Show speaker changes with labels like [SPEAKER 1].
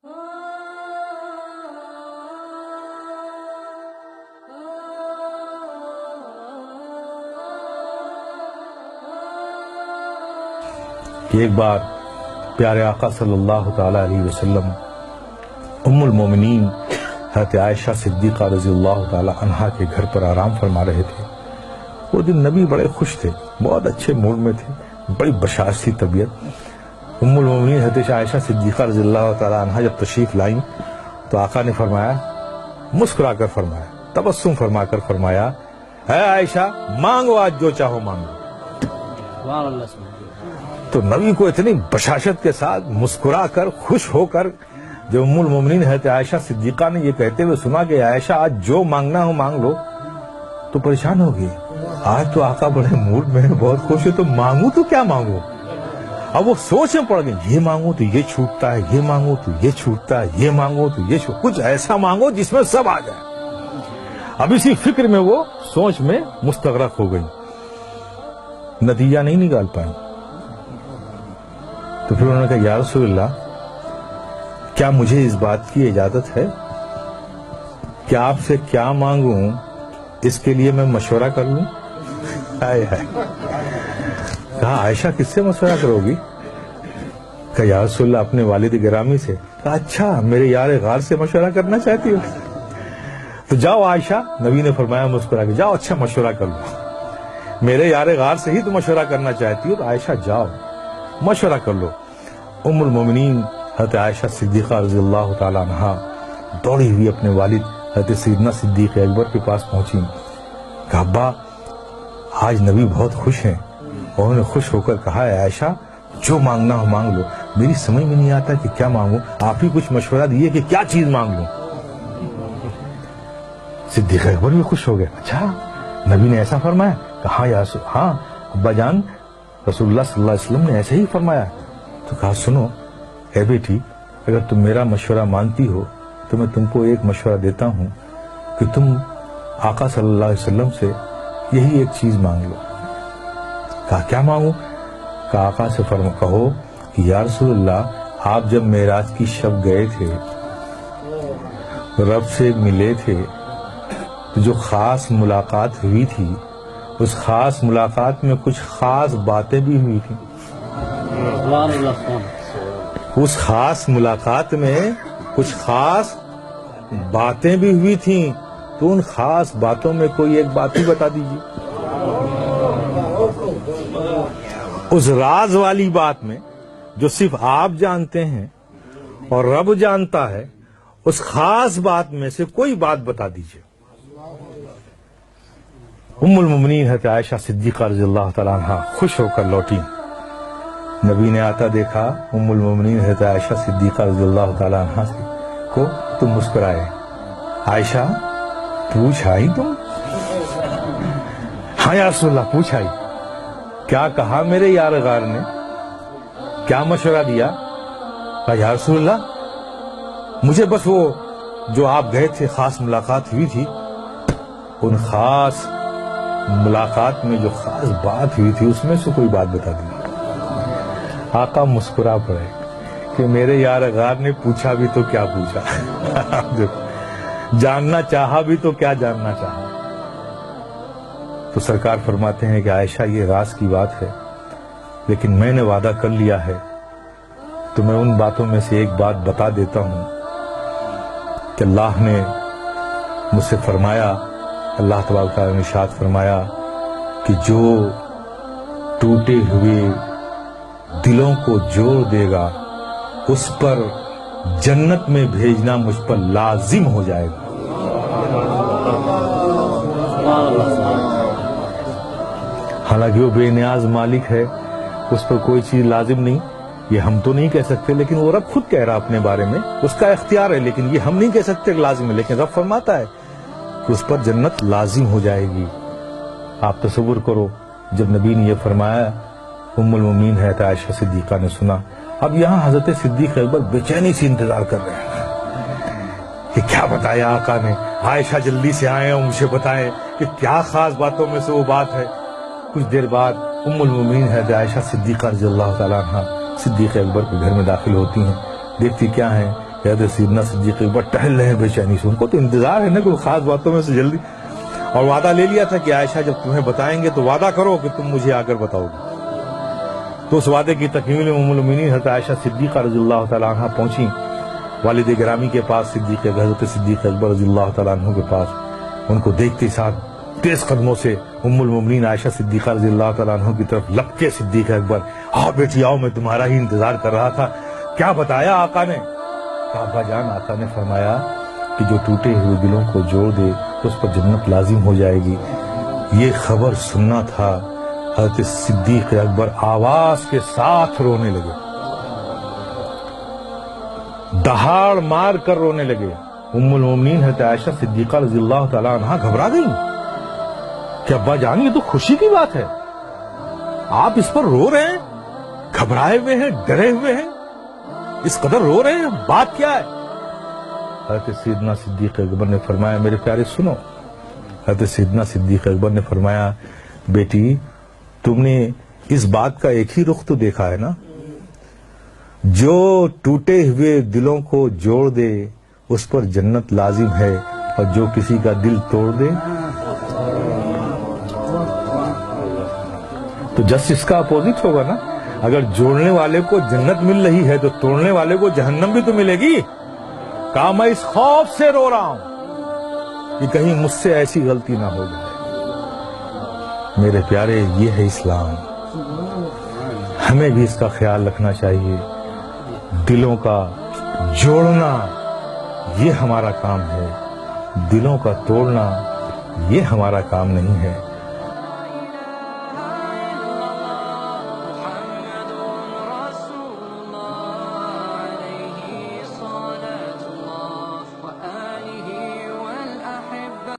[SPEAKER 1] کہ ایک بار پیارے آقا صلی اللہ تعالی علیہ وسلم ام المومنین حضرت عائشہ صدیقہ رضی اللہ تعالی عنہا کے گھر پر آرام فرما رہے تھے۔ وہ دن نبی بڑے خوش تھے، بہت اچھے موڈ میں تھے، بڑی بشاشتی طبیعت۔ ام المومنین حضرت عائشہ صدیقہ رضی اللہ تعالی عنہا جب تشریف لائیں تو آقا نے فرمایا، مسکرا کر فرمایا، تبسم فرما کر فرمایا، اے عائشہ مانگو آج جو چاہو مانگو۔ تو نبی کو اتنی بشاشت کے ساتھ مسکرا کر خوش ہو کر جب ام المومنین حضرت عائشہ صدیقہ نے یہ کہتے ہوئے سنا کہ عائشہ آج جو مانگنا ہو مانگ لو، تو پریشان ہو گئی۔ آج تو آقا بڑے موڈ میں بہت خوش ہے، تو مانگوں تو کیا مانگوں؟ اب وہ سوچ میں پڑ گئی، یہ مانگوں تو یہ چھوٹتا ہے، یہ مانگوں تو یہ چھوٹتا ہے، یہ مانگوں تو یہ کچھ ایسا مانگو جس میں سب آ جائے۔ اب اسی فکر میں وہ سوچ میں مستغرق ہو گئی، نتیجہ نہیں نکال پائیں۔ تو پھر انہوں نے کہا، یا رسول اللہ کیا مجھے اس بات کی اجازت ہے کہ آپ سے کیا مانگوں اس کے لیے میں مشورہ کر لوں؟ کہا عائشہ کس سے مشورہ کرو گی؟ کہا یا رسول اللہ اپنے والد گرامی سے۔ کہا اچھا میرے یار غار سے مشورہ کرنا چاہتی ہو؟ تو جاؤ عائشہ، نبی نے فرمایا مسکرا کے، جاؤ اچھا مشورہ کر لو، میرے یار غار سے ہی تو مشورہ کرنا چاہتی ہو، تو عائشہ جاؤ مشورہ کر لو۔ ام المومنین حضرت عائشہ صدیقہ رضی اللہ تعالی عنہا دوڑی ہوئی اپنے والد حضرت سیدنا صدیق اکبر کے پاس پہنچی۔ کہا ابا آج نبی بہت خوش ہیں، اور انہوں نے خوش ہو کر کہا ہے عائشہ جو مانگنا ہو مانگ لو، میری سمجھ میں نہیں آتا کہ کیا مانگوں، آپ ہی کچھ مشورہ دیے کہ کیا چیز مانگ لوں۔ صدیق اکبر بھی خوش ہو گئے، اچھا نبی نے ایسا فرمایا؟ کہا ہاں ابا جان رسول اللہ صلی اللہ علیہ وسلم نے ایسے ہی فرمایا۔ تو کہا سنو اے بیٹی، اگر تم میرا مشورہ مانتی ہو تو میں تم کو ایک مشورہ دیتا ہوں کہ تم آقا صلی اللہ علیہ وسلم سے یہی ایک چیز مانگ لو۔ کہا کیا مانگوں؟ کہا آقا سے کہو کہ یا رسول اللہ آپ جب معراج کی شب گئے تھے، رب سے ملے تھے، تو جو خاص ملاقات ہوئی تھی اس خاص ملاقات میں کچھ خاص باتیں بھی ہوئی تھیں۔ اس خاص ملاقات میں کچھ خاص باتیں بھی ہوئی تھیں، تو ان خاص باتوں میں کوئی ایک بات ہی بتا دیجیے۔ اس راز والی بات میں جو صرف آپ جانتے ہیں اور رب جانتا ہے، اس خاص بات میں سے کوئی بات بتا دیجیے۔ ام المومنین حضرت عائشہ صدیقہ رضی اللہ تعالیٰ عنہ خوش ہو کر لوٹی۔ نبی نے آتا دیکھا ام المومنین حضرت عائشہ صدیقہ رضی اللہ تعالیٰ عنہ کو تو مسکرائے، عائشہ پوچھ آئی تم؟ ہاں یا رسول اللہ پوچھ آئی۔ کیا کہا میرے یار غار نے؟ کیا مشورہ دیا؟ کہا یا رسول اللہ مجھے بس وہ جو آپ گئے تھے خاص ملاقات ہوئی تھی، ان خاص ملاقات میں جو خاص بات ہوئی تھی اس میں سے کوئی بات بتا دی۔ آقا مسکرا پڑے کہ میرے یار غار نے پوچھا بھی تو کیا پوچھا، جاننا چاہا بھی تو کیا جاننا چاہا۔ تو سرکار فرماتے ہیں کہ عائشہ یہ راز کی بات ہے، لیکن میں نے وعدہ کر لیا ہے تو میں ان باتوں میں سے ایک بات بتا دیتا ہوں کہ اللہ نے مجھ سے فرمایا، اللہ تبارک تعالیٰ نے ارشاد فرمایا کہ جو ٹوٹے ہوئے دلوں کو جوڑ دے گا اس پر جنت میں بھیجنا مجھ پر لازم ہو جائے گا۔ حالانکہ وہ بے نیاز مالک ہے، اس پر کوئی چیز لازم نہیں، یہ ہم تو نہیں کہہ سکتے، لیکن وہ رب خود کہہ رہا اپنے بارے میں، اس کا اختیار ہے، لیکن یہ ہم نہیں کہہ سکتے کہ لازم ہے، لیکن رب فرماتا ہے کہ اس پر جنت لازم ہو جائے گی۔ آپ تصور کرو جب نبی نے یہ فرمایا، ام المومنین حضرت عائشہ صدیقہ نے سنا۔ اب یہاں حضرت صدیق اکبر بے چینی سے انتظار کر رہے ہیں کہ کیا بتایا آقا نے، عائشہ جلدی سے آئیں اور مجھے بتائیں کہ کیا خاص باتوں میں سے وہ بات ہے۔ کچھ دیر بعد ام المومنین حضرت عائشہ صدیقہ رضی اللہ تعالیٰ عنہ صدیق اکبر کے گھر میں داخل ہوتی ہیں، دیکھتی کیا ہیں حضرت سیدنا صدیق اکبر ٹہل رہے ہیں بے چینی سے، ان کو تو انتظار ہے نا کوئی خاص باتوں میں سے جلدی، اور وعدہ لے لیا تھا کہ عائشہ جب تمہیں بتائیں گے تو وعدہ کرو کہ تم مجھے آ کر بتاؤ گے۔ تو اس وعدے کی تکمیل میں ام المؤمنین حضرت عائشہ صدیقہ رضی اللہ تعالیٰ عنہ پہنچی والد گرامی کے پاس، حضرت صدیق اکبر رضی اللہ تعالیٰ عنہ کے پاس۔ ان کو دیکھتے ساتھ تیز قدموں سے ام المؤمنین عائشہ صدیقہ رضی اللہ تعالیٰ عنہ کی طرف لپکے صدیق اکبر، آؤ بیٹی آؤ، میں تمہارا ہی انتظار کر رہا تھا۔ کیا بتایا آقا نے؟ ابا جان، آقا نے فرمایا کہ جو ٹوٹے ہوئے دلوں کو جوڑ دے تو اس پر جنت لازم ہو جائے گی۔ یہ خبر سننا تھا، حضرت صدیق اکبر آواز کے ساتھ رونے لگے، دہاڑ مار کر رونے لگے۔ ام المؤمنین حضرت عائشہ صدیقہ رضی اللہ تعالیٰ عنہ گھبرا گئی کہ ابا جان، یہ تو خوشی کی بات ہے، آپ اس پر رو رہے ہیں، گھبرائے ہوئے ہیں، ڈرے ہوئے ہیں، اس قدر رو رہے ہیں، بات کیا ہے؟ حضرت سیدنا صدیق اکبر نے فرمایا، میرے پیارے سنو۔ حضرت سیدنا صدیق اکبر نے فرمایا، بیٹی تم نے اس بات کا ایک ہی رخ تو دیکھا ہے نا، جو ٹوٹے ہوئے دلوں کو جوڑ دے اس پر جنت لازم ہے، اور جو کسی کا دل توڑ دے تو جس اس کا اپوزٹ ہوگا نا۔ اگر جوڑنے والے کو جنت مل رہی ہے تو توڑنے والے کو جہنم بھی تو ملے گی۔ کہا میں اس خوف سے رو رہا ہوں کہ کہیں مجھ سے ایسی غلطی نہ ہو جائے۔ میرے پیارے، یہ ہے اسلام، ہمیں بھی اس کا خیال رکھنا چاہیے۔ دلوں کا جوڑنا یہ ہمارا کام ہے، دلوں کا توڑنا یہ ہمارا کام نہیں ہے۔